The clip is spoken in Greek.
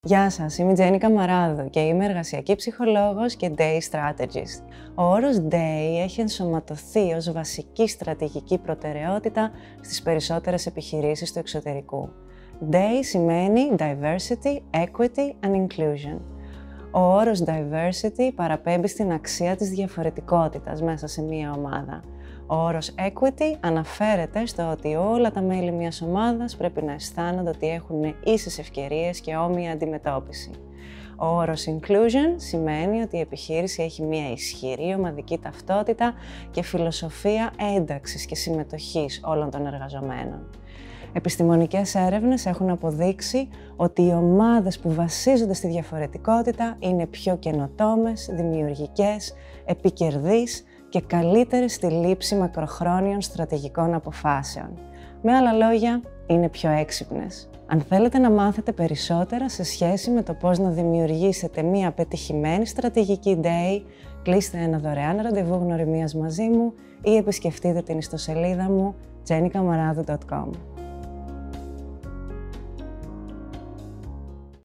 Γεια σας, είμαι η Τζέννη Καμαράδου και είμαι εργασιακή ψυχολόγος και Day Strategist. Ο όρος Day έχει ενσωματωθεί ως βασική στρατηγική προτεραιότητα στις περισσότερες επιχειρήσεις του εξωτερικού. Day σημαίνει Diversity, Equity and Inclusion. Ο όρος Diversity παραπέμπει στην αξία της διαφορετικότητας μέσα σε μία ομάδα. Ο όρος Equity αναφέρεται στο ότι όλα τα μέλη μιας ομάδας πρέπει να αισθάνονται ότι έχουν ίσες ευκαιρίες και όμοια αντιμετώπιση. Ο όρος Inclusion σημαίνει ότι η επιχείρηση έχει μια ισχυρή ομαδική ταυτότητα και φιλοσοφία ένταξης και συμμετοχής όλων των εργαζομένων. Επιστημονικές έρευνες έχουν αποδείξει ότι οι ομάδες που βασίζονται στη διαφορετικότητα είναι πιο καινοτόμες, δημιουργικές, επικερδείς και καλύτερες στη λήψη μακροχρόνιων στρατηγικών αποφάσεων. Με άλλα λόγια, είναι πιο έξυπνες. Αν θέλετε να μάθετε περισσότερα σε σχέση με το πώς να δημιουργήσετε μία πετυχημένη στρατηγική Day, κλείστε ένα δωρεάν ραντεβού γνωριμίας μαζί μου ή επισκεφτείτε την ιστοσελίδα μου jennykamaradu.com.